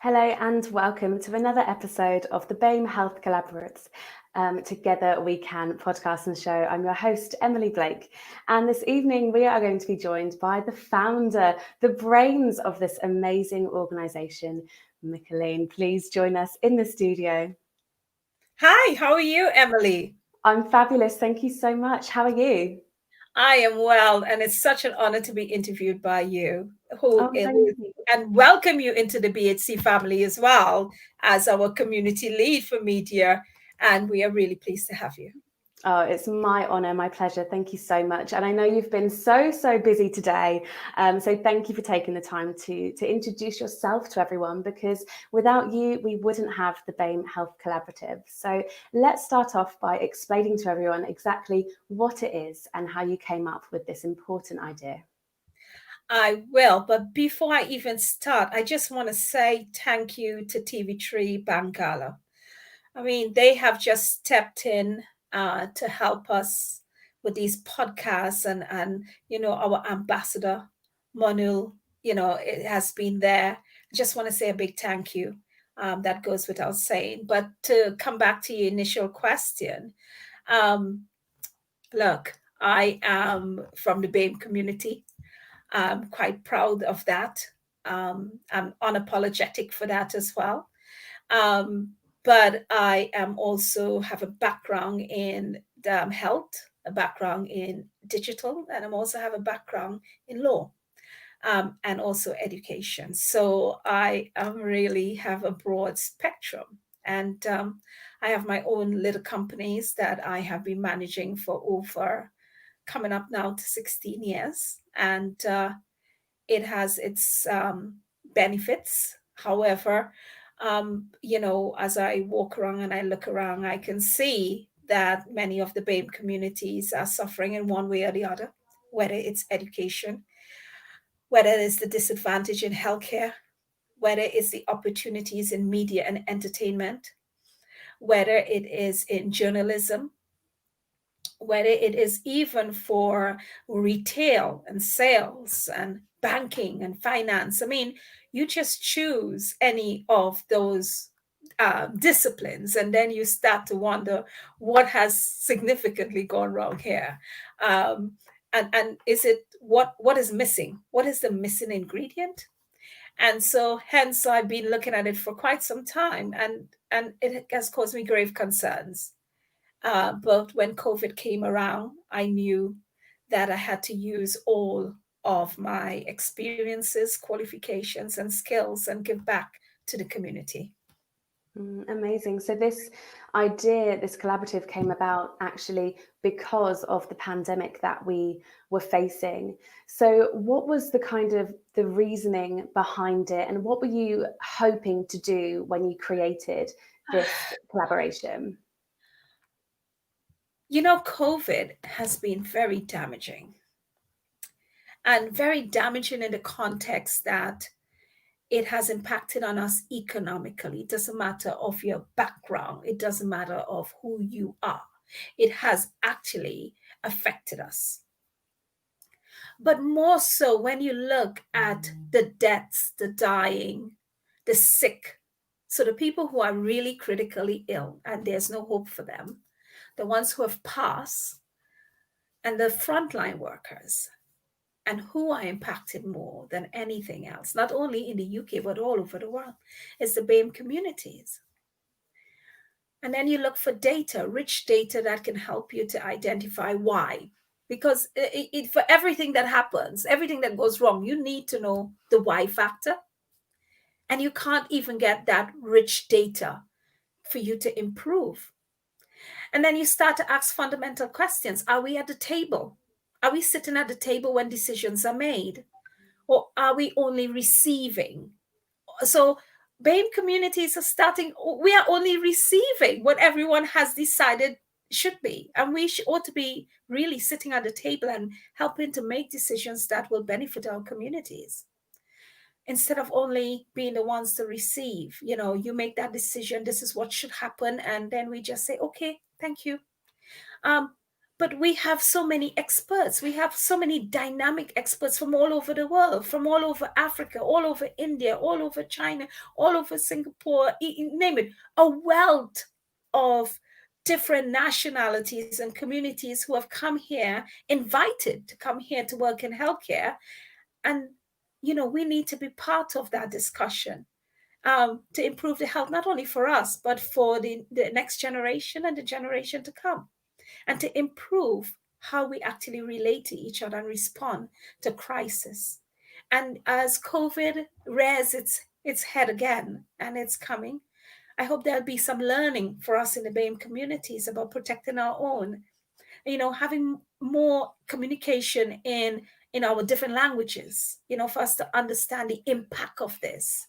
Hello and welcome to another episode of the BAME Health Collaborates. Together We Can podcast and show. I'm your host, Emily Blake. And this evening we are going to be joined by the founder, the brains of this amazing organisation, Michaelene. Please join us in the studio. Hi, how are you, Emily? I'm fabulous. Thank you so much. How are you? I am well, and it's such an honor to be interviewed by you, who Oh, is, thank you. and welcome you into the BHC family as well as our community lead for media. And we are really pleased to have you. Oh, it's my honour, my pleasure. Thank you so much. And I know you've been so busy today. So thank you for taking the time to introduce yourself to everyone, because without you, we wouldn't have the BAME Health Collaborative. So let's start off by explaining to everyone exactly what it is and how you came up with this important idea. I will, but before I even start, I just want to say thank you to TV3 Bangala. I mean, they have just stepped in to help us with these podcasts, and our ambassador Moinul, it has been there. I just want to say a big thank you. That goes without saying. But to come back to your initial question, um, look, I am from the BAME community. I'm quite proud of that. I'm unapologetic for that as well. Um, but I am also have a background in health, a background in digital, and I'm also have a background in law, and also education. So I really have a broad spectrum. And I have my own little companies that I have been managing for over coming up now to 16 years. And it has its benefits. However, as I walk around and I look around, I can see that many of the BAME communities are suffering in one way or the other, whether it's education, whether it's the disadvantage in healthcare, whether it's the opportunities in media and entertainment, whether it is in journalism, whether it is even for retail and sales and banking and finance. I mean, you just choose any of those disciplines, and then you start to wonder what has significantly gone wrong here. And is it what is missing? What is the missing ingredient? And so hence I've been looking at it for quite some time, and it has caused me grave concerns. But when COVID came around, I knew that I had to use all of my experiences, qualifications, and skills and give back to the community. Amazing. So this idea, this collaborative came about actually because of the pandemic that we were facing. So what was the kind of the reasoning behind it, and what were you hoping to do when you created this collaboration? COVID has been very damaging, and very damaging in the context that it has impacted on us economically. It doesn't matter of your background, it doesn't matter of who you are. It has actually affected us. But more so when you look at the deaths, the dying, the sick. So the people who are really critically ill and there's no hope for them, the ones who have passed, and the frontline workers, and who are impacted more than anything else, not only in the UK, but all over the world, is the BAME communities. And then you look for data, rich data that can help you to identify why. Because for everything that happens, everything that goes wrong, you need to know the why factor. And you can't even get that rich data for you to improve. And then you start to ask fundamental questions. Are we at the table? Are we sitting at the table when decisions are made? Or are we only receiving? So BAME communities are starting, we are only receiving what everyone has decided should be. And we ought to be really sitting at the table and helping to make decisions that will benefit our communities. Instead of only being the ones to receive, you make that decision, this is what should happen. And then we just say, okay, thank you. Um, But we have so many experts. We have so many dynamic experts from all over the world, from all over Africa, all over India, all over China, all over Singapore, name it, a wealth of different nationalities and communities who have come here, invited to come here to work in healthcare. And, we need to be part of that discussion to improve the health, not only for us, but for the next generation and the generation to come, and to improve how we actually relate to each other and respond to crisis. And as COVID rears its head again, and it's coming, I hope there'll be some learning for us in the BAME communities about protecting our own, having more communication in our different languages, for us to understand the impact of this.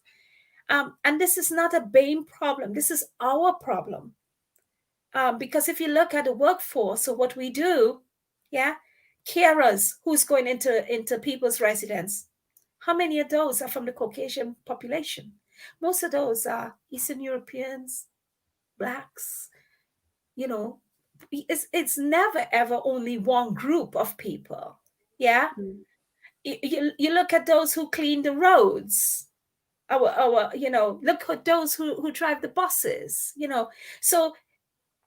And this is not a BAME problem. This is our problem. Because if you look at the workforce of what we do, carers who's going into people's residence, how many of those are from the Caucasian population? Most of those are Eastern Europeans, Blacks. It's never ever only one group of people. You look at those who clean the roads, look at those who drive the buses, so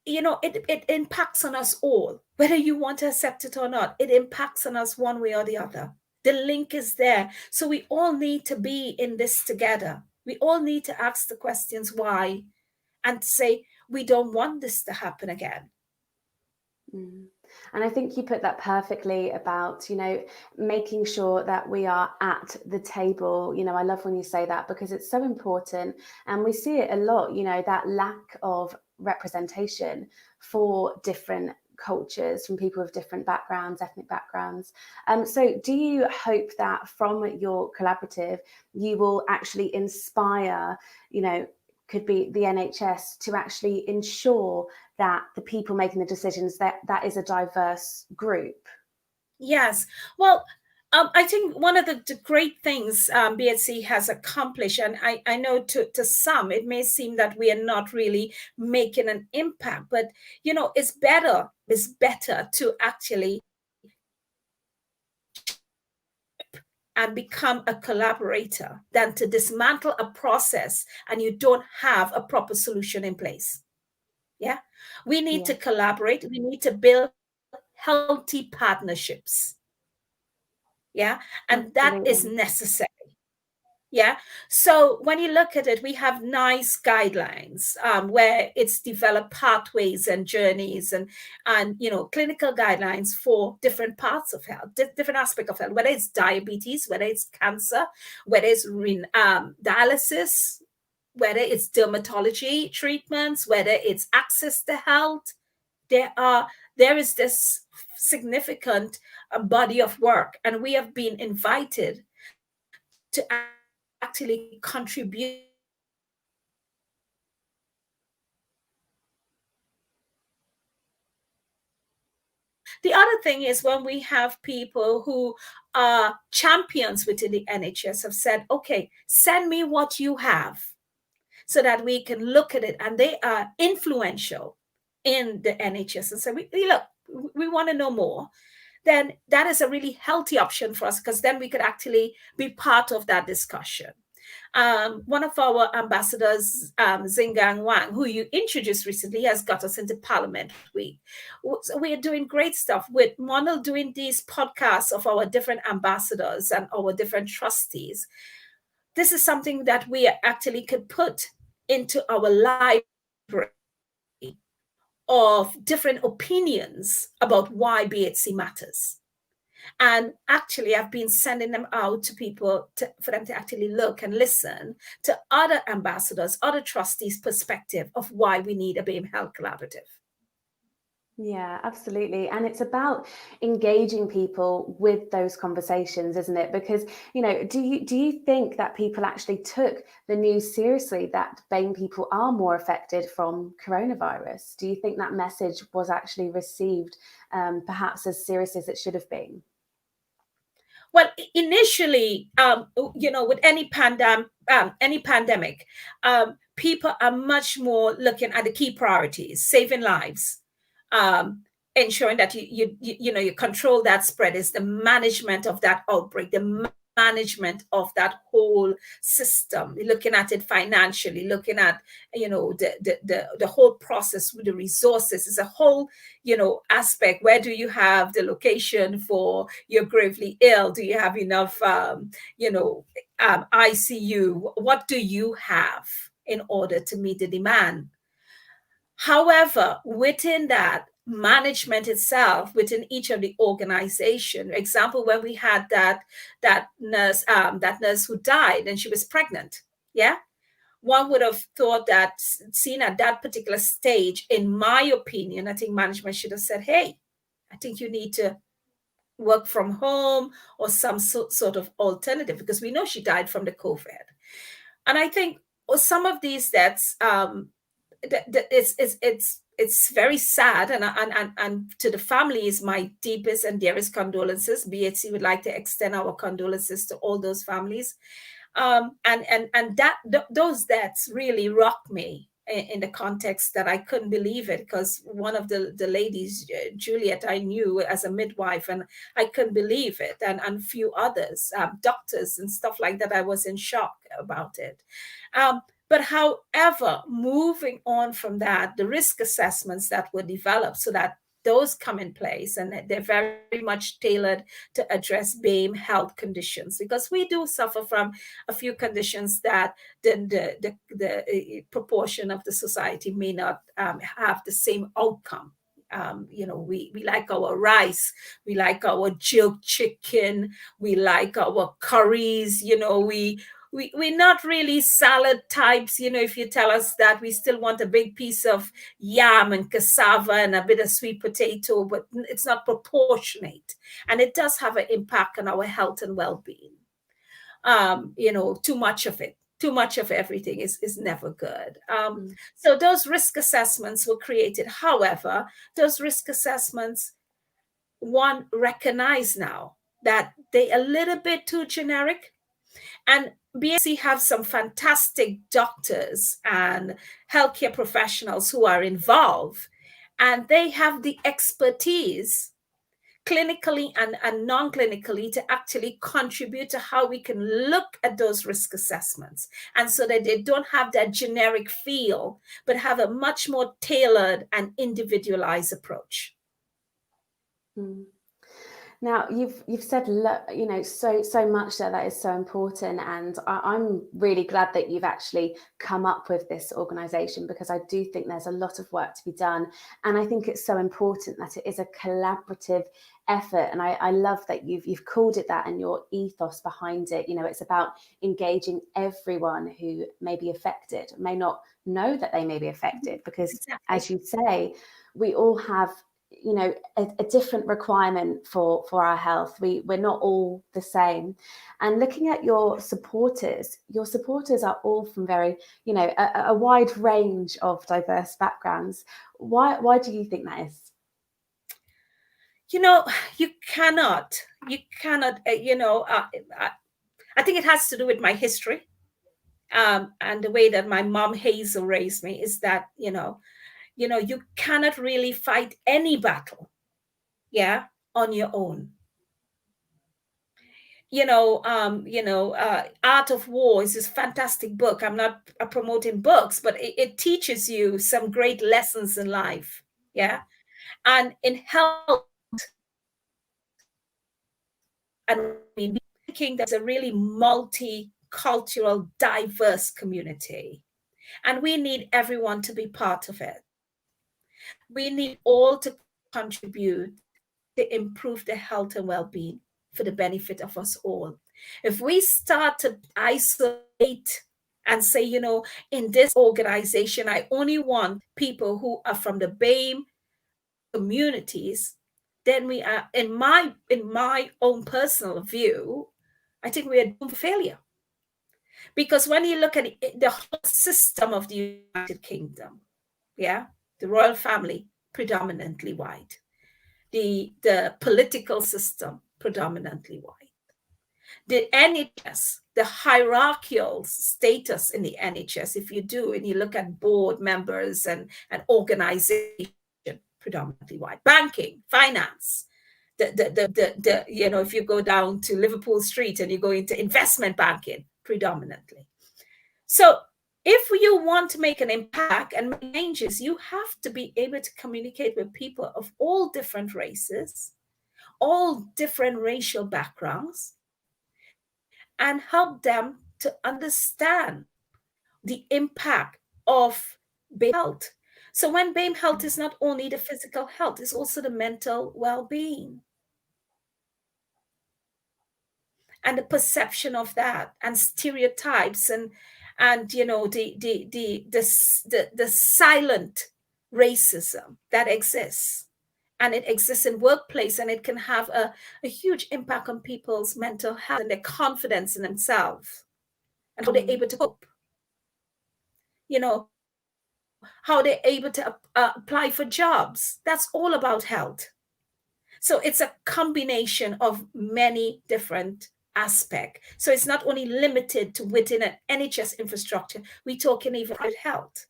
it impacts on us all, whether you want to accept it or not. It impacts on us one way or the other. The link is there. So we all need to be in this together. We all need to ask the questions why, and say, we don't want this to happen again. And I think you put that perfectly about, making sure that we are at the table. I love when you say that, because it's so important. And we see it a lot, that lack of representation for different cultures, from people with different backgrounds, ethnic backgrounds. So do you hope that from your collaborative, you will actually inspire, could be the NHS, to actually ensure that the people making the decisions, that is a diverse group? Yes. Well, I think one of the great things BHC has accomplished, and I know to some, it may seem that we are not really making an impact, but, it's better to actually and become a collaborator than to dismantle a process and you don't have a proper solution in place. We need to collaborate. We need to build healthy partnerships. And Absolutely. that is necessary. So when you look at it, we have nice guidelines where it's developed pathways and journeys and clinical guidelines for different parts of health, different aspects of health, whether it's diabetes, whether it's cancer, whether it's dialysis, whether it's dermatology treatments, whether it's access to health. There is this significant body of work, and we have been invited to actually contribute. The other thing is, when we have people who are champions within the NHS have said, okay, send me what you have so that we can look at it, and they are influential in the NHS and say, look, we want to know more, then that is a really healthy option for us, because then we could actually be part of that discussion. One of our ambassadors, Zingang Wang, who you introduced recently, has got us into Parliament Week. So we are doing great stuff with Moinul, doing these podcasts of our different ambassadors and our different trustees. This is something that we actually could put into our library of different opinions about why BHC matters. And actually, I've been sending them out to people for them to actually look and listen to other ambassadors, other trustees' perspective of why we need a BAME Health Collaborative. Yeah, absolutely. And it's about engaging people with those conversations, isn't it? Because, do you think that people actually took the news seriously, that BAME people are more affected from coronavirus? Do you think that message was actually received perhaps as serious as it should have been? Well, initially, with any pandemic, people are much more looking at the key priorities: saving lives, ensuring that you control that spread, is the management of that outbreak, the management of that whole system, looking at it financially, looking at the whole process with the resources. Is a whole aspect. Where do you have the location for your gravely ill? Do you have enough ICU? What do you have in order to meet the demand? However, within that management itself, within each of the organization, example, when we had that nurse who died and she was pregnant, yeah, one would have thought that, seen at that particular stage, in my opinion, I think management should have said, hey, I think you need to work from home or some sort of alternative, because we know she died from the COVID. And I think some of these deaths, it's very sad, and to the families, my deepest and dearest condolences. BHC would like to extend our condolences to all those families. And those deaths really rocked me in the context that I couldn't believe it, because one of the ladies, Juliet, I knew as a midwife, and I couldn't believe it, and a few others, doctors and stuff like that. I was in shock about it. But however, moving on from that, the risk assessments that were developed so that those come in place, and they're very much tailored to address BAME health conditions, because we do suffer from a few conditions that the proportion of the society may not have the same outcome. We like our rice, we like our jerk chicken, we like our curries, we're not really salad types. If you tell us that, we still want a big piece of yam and cassava and a bit of sweet potato, but it's not proportionate. And it does have an impact on our health and well-being. Too much of everything is never good. So those risk assessments were created. However, those risk assessments, one recognize now that they're a little bit too generic. And BAC have some fantastic doctors and healthcare professionals who are involved, and they have the expertise clinically and non-clinically to actually contribute to how we can look at those risk assessments, and so that they don't have that generic feel, but have a much more tailored and individualized approach. Now, you've said so much there that is so important, and I'm really glad that you've actually come up with this organisation, because I do think there's a lot of work to be done, and I think it's so important that it is a collaborative effort. And I love that you've called it that, and your ethos behind it. It's about engaging everyone who may be affected, may not know that they may be affected, because exactly, as you say, we all have a different requirement for our health. We're not all the same. And looking at your supporters are all from very, a wide range of diverse backgrounds. Why do you think that is? You cannot, I think it has to do with my history, and the way that my mom Hazel raised me, is that, you cannot really fight any battle, on your own. Art of War is this fantastic book. I'm not promoting books, but it teaches you some great lessons in life. And in health, and thinking there's a really multicultural, diverse community, and we need everyone to be part of it. We need all to contribute to improve the health and well-being for the benefit of us all. If we start to isolate and say, in this organization, I only want people who are from the BAME communities, then we are, in my own personal view, I think we are doomed for failure. Because when you look at the whole system of the United Kingdom, the royal family, predominantly white, the political system, predominantly white, the NHS, the hierarchical status in the NHS, if you do, and you look at board members and organization, predominantly white. Banking, finance, if you go down to Liverpool Street and you go into investment banking, predominantly. So if you want to make an impact and make changes, you have to be able to communicate with people of all different races, all different racial backgrounds, and help them to understand the impact of BAME health. So when BAME health is not only the physical health, it's also the mental well-being. And the perception of that, and stereotypes, and the silent racism that exists, and it exists in workplace, and it can have a huge impact on people's mental health and their confidence in themselves, and how they're able to cope, how they're able to apply for jobs. That's all about health. So it's a combination of many different aspects. So it's not only limited to within an NHS infrastructure. We're talking even about health.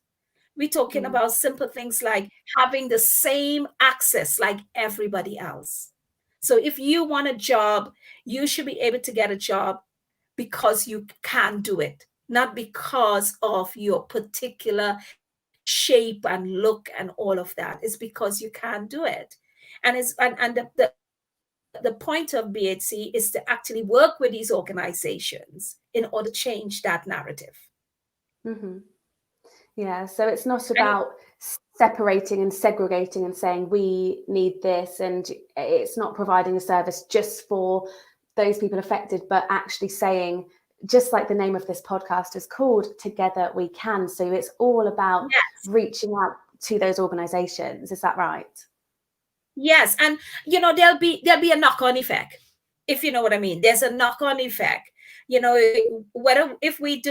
We're talking about simple things like having the same access like everybody else. So if you want a job, you should be able to get a job because you can do it, not because of your particular shape and look and all of that. It's because you can do it. And the point of BHC is to actually work with these organizations in order to change that narrative. Mm-hmm. Yeah, so it's not about separating and segregating and saying we need this, and it's not providing a service just for those people affected, but actually saying, just like the name of this podcast is called, Together We Can. So it's all about reaching out to those organizations. Is that right? Yes. And, there'll be a knock-on effect, if you know what I mean. There's a knock-on effect. If we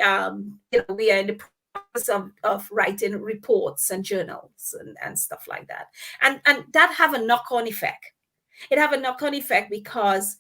are in the process of writing reports and journals and stuff like that. And that have a knock-on effect. It have a knock-on effect because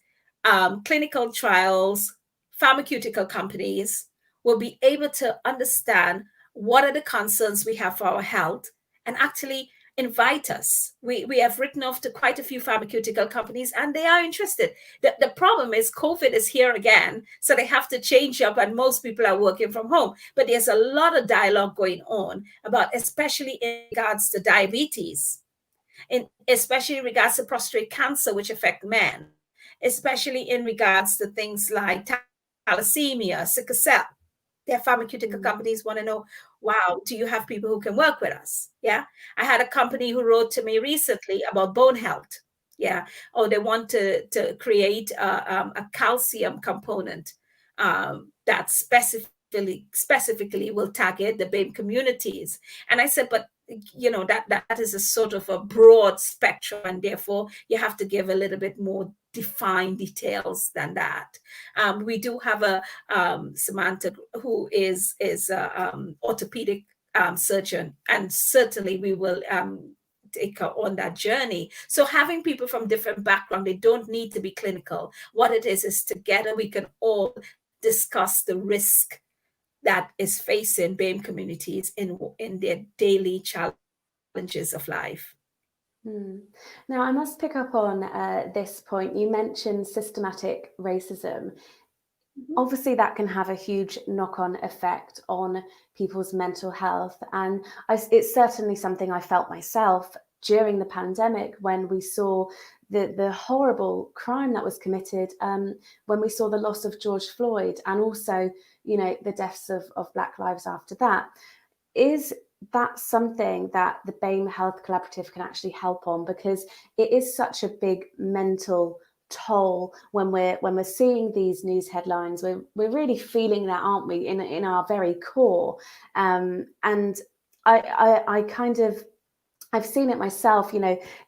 clinical trials, pharmaceutical companies will be able to understand what are the concerns we have for our health and actually invite us. We have written off to quite a few pharmaceutical companies and they are interested. The problem is COVID is here again, so they have to change up and most people are working from home. But there's a lot of dialogue going on about, especially in regards to diabetes, especially in regards to prostate cancer, which affect men, especially in regards to things like thalassemia, sickle cell. Their pharmaceutical companies want to know, wow, do you have people who can work with us? Yeah. I had a company who wrote to me recently about bone health. Yeah. Oh, they want to create a calcium component that specifically will target the BAME communities. And I said, but that is a sort of a broad spectrum, and therefore you have to give a little bit more defined details than that. We do have a Samantha who is orthopedic surgeon, and certainly we will take her on that journey. So having people from different backgrounds, they don't need to be clinical. What it is together we can all discuss the risk that is facing BAME communities in their daily challenges of life. Now, I must pick up on this point. You mentioned systematic racism. Obviously, that can have a huge knock-on effect on people's mental health. And it's certainly something I felt myself during the pandemic when we saw the horrible crime that was committed, when we saw the loss of George Floyd, and also, the deaths of Black lives after that. Is that something that the BAME Health Collaborative can actually help on? Because it is such a big mental toll when we're seeing these news headlines. We're really feeling that, aren't we, in our very core? And I kind of, I've seen it myself,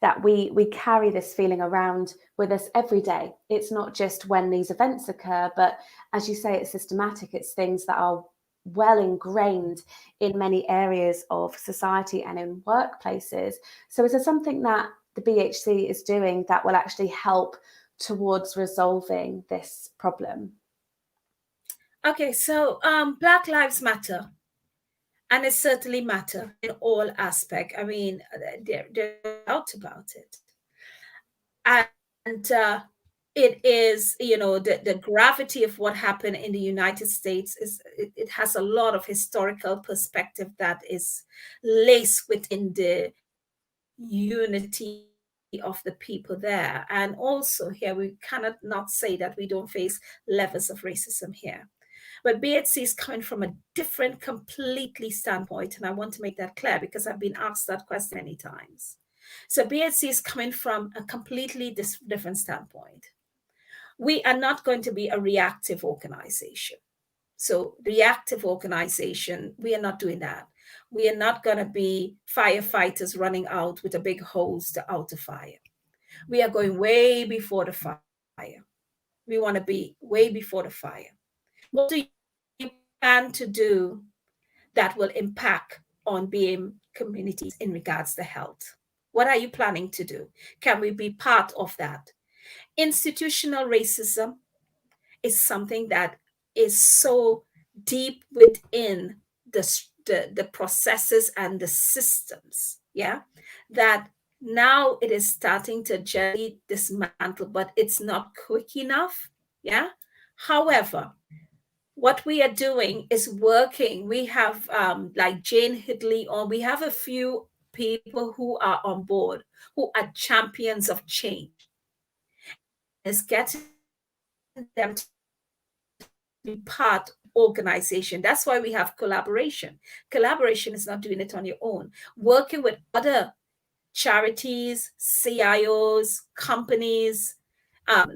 that we carry this feeling around with us every day. It's not just when these events occur, but as you say, it's systematic. It's things that are well ingrained in many areas of society and in workplaces. So is there something that the BHC is doing that will actually help towards resolving this problem? Okay, so Black Lives Matter And it certainly matter in all aspects. I mean, there's no doubt about it. And it is, the gravity of what happened in the United States it has a lot of historical perspective that is laced within the unity of the people there. And also here, we cannot not say that we don't face levels of racism here. But BHC is coming from a different, completely standpoint. And I want to make that clear because I've been asked that question many times. So BHC is coming from a completely different standpoint. We are not going to be a reactive organization. So reactive organization, we are not doing that. We are not going to be firefighters running out with a big hose to out a fire. We are going way before the fire. We want to be way before the fire. What do you plan to do that will impact on BAME communities in regards to health? What are you planning to do? Can we be part of that? Institutional racism is something that is so deep within the processes and the systems, yeah, that now it is starting to gently dismantle, but it's not quick enough, yeah. However, what we are doing is working. We have like Jane Hidley on, we have a few people who are on board, who are champions of change. It's getting them to be part organization. That's why we have collaboration. Collaboration is not doing it on your own. Working with other charities, CIOs, companies,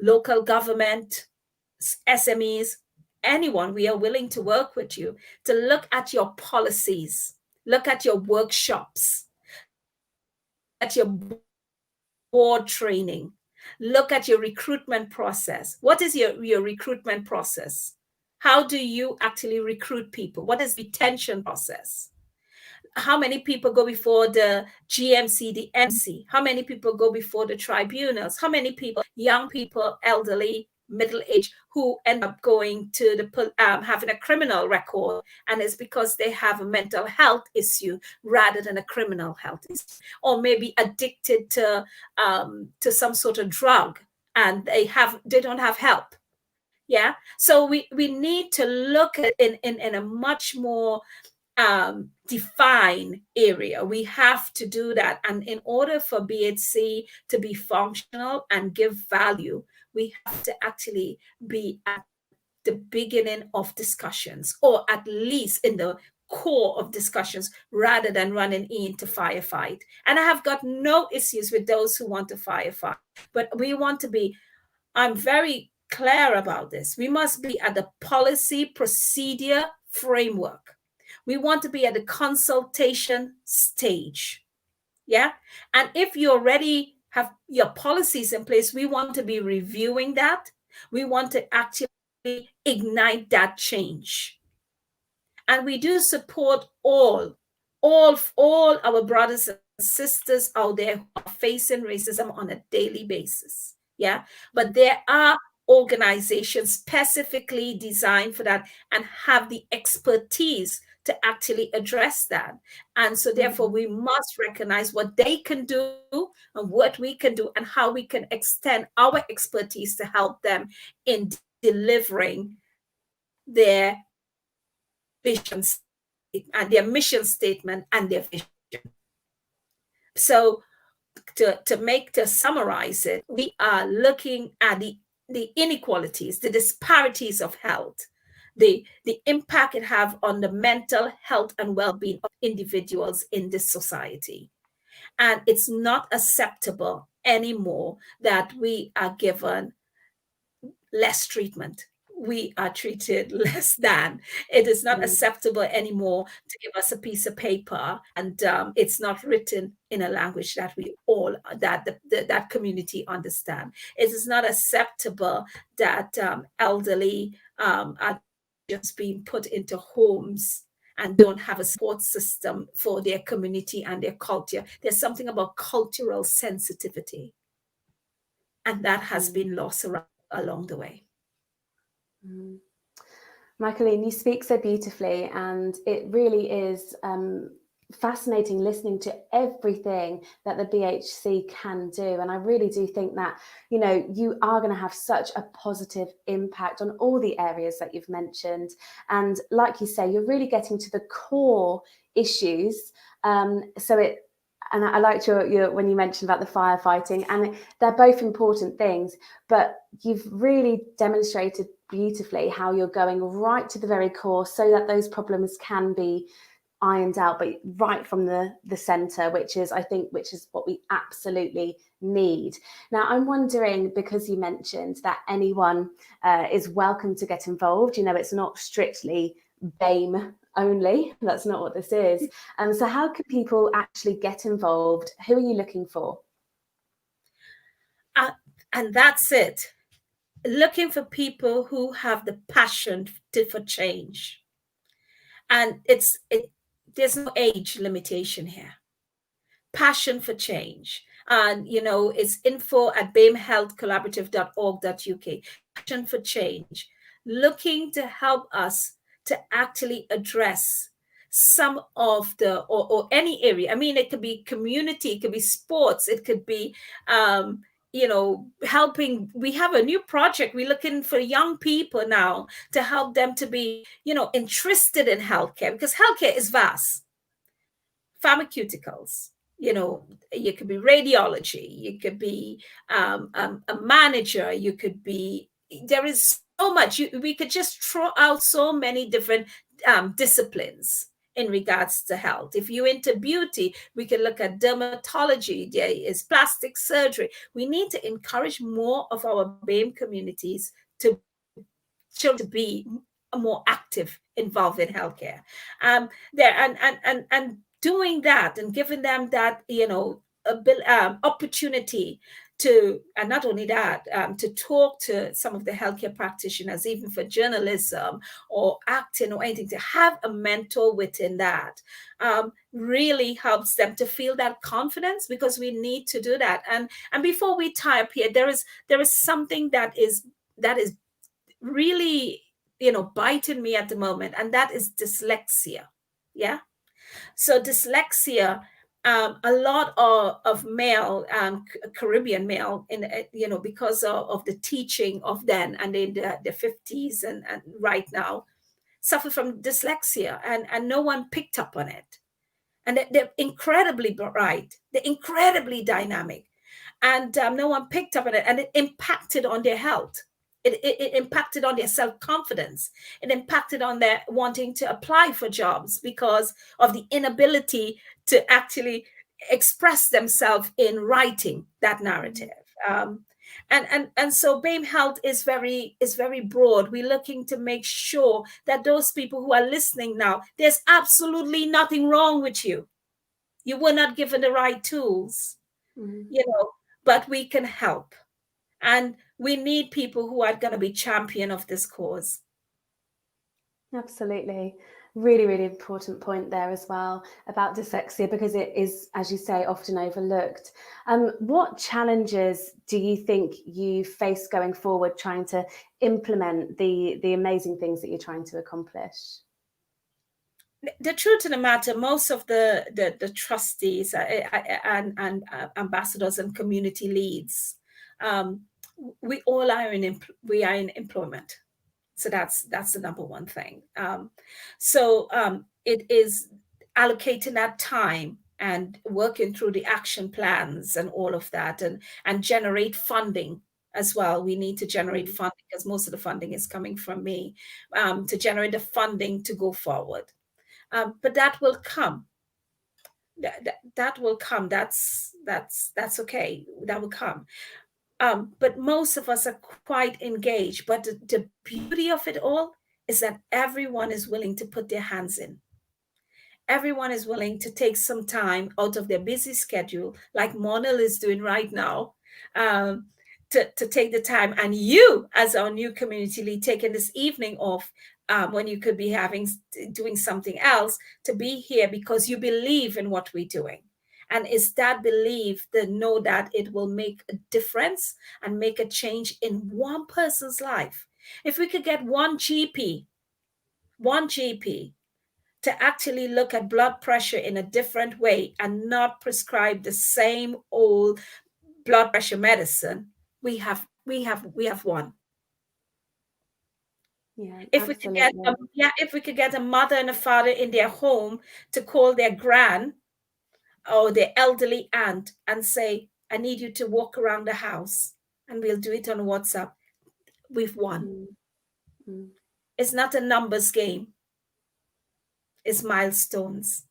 local government, SMEs, anyone, we are willing to work with you to look at your policies, look at your workshops, look at your board training, look at your recruitment process. What is your recruitment process? How do you actually recruit people? What is the retention process? How many people go before the GMC, the MC? How many people go before the tribunals? How many people, young people, elderly, middle age, who end up going to the having a criminal record, and it's because they have a mental health issue rather than a criminal health issue, or maybe addicted to some sort of drug, and they don't have help. Yeah, so we need to look at in a much more define area. We have to do that. And in order for BHC to be functional and give value, we have to actually be at the beginning of discussions, or at least in the core of discussions, rather than running in to firefight. And I have got no issues with those who want to firefight, but we want to be, I'm very clear about this. We must be at the policy procedure framework. We want to be at the consultation stage. Yeah. And if you already have your policies in place, we want to be reviewing that. We want to actually ignite that change. And we do support all our brothers and sisters out there who are facing racism on a daily basis. Yeah. But there are organizations specifically designed for that and have the expertise to actually address that. And so therefore we must recognize what they can do and what we can do, and how we can extend our expertise to help them in delivering their vision and their mission statement and their vision. So to summarize it, we are looking at the inequalities, the disparities of health, the impact it have on the mental health and well-being of individuals in this society. And it's not acceptable anymore that we are given less treatment. We are treated less than. It is not acceptable anymore to give us a piece of paper and it's not written in a language that we all, that community understand. It is not acceptable that elderly are just being put into homes and don't have a support system for their community and their culture. There's something about cultural sensitivity, and that has been lost along the way. Michaelene, you speak so beautifully, and it really is fascinating listening to everything that the BHC can do. And I really do think that, you know, you are going to have such a positive impact on all the areas that you've mentioned. And like you say, you're really getting to the core issues. And I liked your when you mentioned about the firefighting, and they're both important things, but you've really demonstrated beautifully how you're going right to the very core so that those problems can be ironed out, but right from the center, which is what we absolutely need. Now, I'm wondering, because you mentioned that anyone is welcome to get involved, you know, it's not strictly BAME only. That's not what this is. So how can people actually get involved? Who are you looking for? And that's it. Looking for people who have the passion for change. And there's no age limitation here. Passion for change. And, you know, it's info@bamehealthcollaborative.org.uk. Passion for change. Looking to help us to actually address some of or any area. I mean, it could be community, it could be sports, it could be, you know, helping. We have a new project. We're looking for young people now to help them to be, you know, interested in healthcare, because healthcare is vast. Pharmaceuticals, you know, you could be radiology, you could be a manager, you could be, there is so much. We could just throw out so many different disciplines in regards to health. If you're into beauty, we can look at dermatology, there is plastic surgery. We need to encourage more of our BAME communities to be more active, involved in healthcare. There and doing that and giving them that, you know, opportunity to, and not only that, to talk to some of the healthcare practitioners, even for journalism or acting or anything, to have a mentor within that, really helps them to feel that confidence, because we need to do that. And before we tie up here, there is something that is really, you know, biting me at the moment, and that is dyslexia. Yeah. So dyslexia, a lot of male, Caribbean male, in, you know, because of the teaching of then and in the 50s and right now, suffer from dyslexia, and no one picked up on it. And they're incredibly bright, they're incredibly dynamic, and no one picked up on it, and it impacted on their health. It impacted on their self-confidence. It impacted on their wanting to apply for jobs because of the inability to actually express themselves in writing that narrative. And so BAME Health is very broad. We're looking to make sure that those people who are listening now, there's absolutely nothing wrong with you. You were not given the right tools, you know, but we can help. And we need people who are going to be champion of this cause. Absolutely. Really, really important point there as well about dyslexia, because it is, as you say, often overlooked. What challenges do you think you face going forward trying to implement the amazing things that you're trying to accomplish? The truth of the matter, most of the trustees and ambassadors and community leads, we all are we are in employment. So that's the number one thing. It is allocating that time and working through the action plans and all of that, and generate funding as well. We need to generate funding, because most of the funding is coming from me, to generate the funding to go forward. But that will come. That will come. That's okay. That will come. But most of us are quite engaged. But the beauty of it all is that everyone is willing to put their hands in. Everyone is willing to take some time out of their busy schedule, like Moinul is doing right now, to take the time. And you, as our new community lead, taking this evening off, when you could be doing something else, to be here because you believe in what we're doing. And it's that belief, to know that it will make a difference and make a change in one person's life. If we could get one GP one GP to actually look at blood pressure in a different way and not prescribe the same old blood pressure medicine, we have won. Yeah, If we could get absolutely. if we could get a mother and a father in their home to call their gran or their elderly aunt and say, I need you to walk around the house, and we'll do it on WhatsApp, we've won. Mm, mm. It's not a numbers game, it's milestones.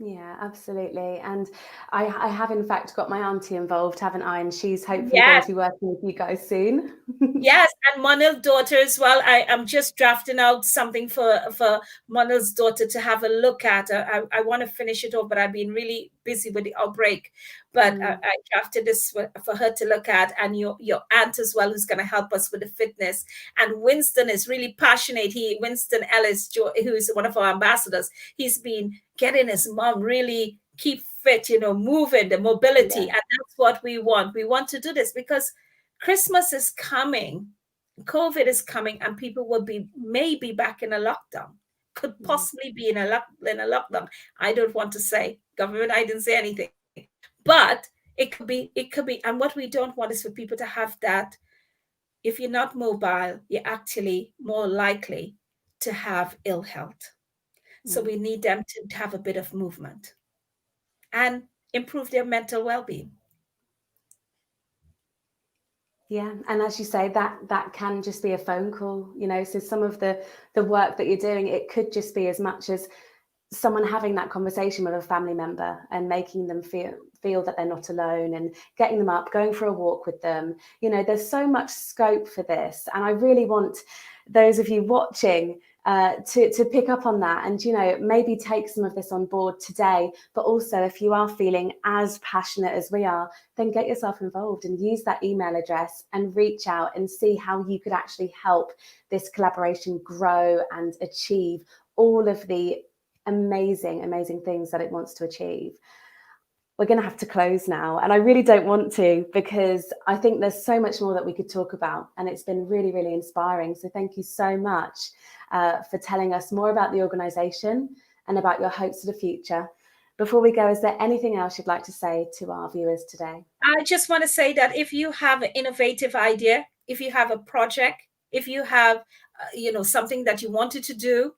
Yeah, absolutely. And I have in fact got my auntie involved, haven't I? And she's hopefully going Yes. to be working with you guys soon. Yes, and Moinul's daughter as well. I am just drafting out something for Moinul's daughter to have a look at. I want to finish it off, but I've been really busy with the outbreak. But I drafted this for her to look at, and your aunt as well, who's going to help us with the fitness. And Winston is really passionate. Winston Ellis, who is one of our ambassadors, he's been getting his mom really keep fit, moving, the mobility. Yeah. And that's what we want. We want to do this because Christmas is coming, COVID is coming, and people will be maybe back in a lockdown, could possibly be in a lockdown. I don't want to say, government, I didn't say anything, but it could be. And what we don't want is for people to have that. If you're not mobile, you're actually more likely to have ill health. So we need them to have a bit of movement and improve their mental well-being. Yeah, and as you say, that can just be a phone call, so some of the work that you're doing, it could just be as much as someone having that conversation with a family member and making them feel that they're not alone, and getting them up, going for a walk with them. There's so much scope for this, and I really want those of you watching to pick up on that, and maybe take some of this on board today. But also, if you are feeling as passionate as we are, then get yourself involved and use that email address and reach out and see how you could actually help this collaboration grow and achieve all of the amazing things that it wants to achieve. We're going to have to close now, and I really don't want to, because I think there's so much more that we could talk about, and it's been really inspiring. So thank you so much for telling us more about the organisation and about your hopes for the future. Before we go, is there anything else you'd like to say to our viewers today? I just want to say that if you have an innovative idea, if you have a project, if you have something that you wanted to do,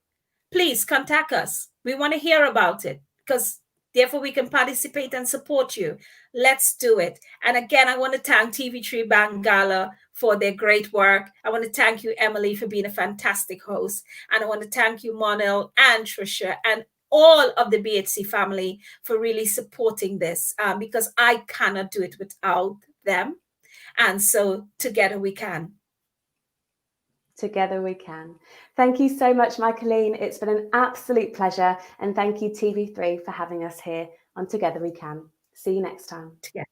please contact us. We want to hear about it, because therefore we can participate and support you. Let's do it. And again, I want to thank TV3 Bangala for their great work. I want to thank you, Emily, for being a fantastic host. And I want to thank you, Moinul and Trisha, and all of the BHC family for really supporting this, because I cannot do it without them. And so together we can. Together we can. Thank you so much, Michaelene. It's been an absolute pleasure. And thank you, TV3, for having us here on Together We Can. See you next time. Yeah.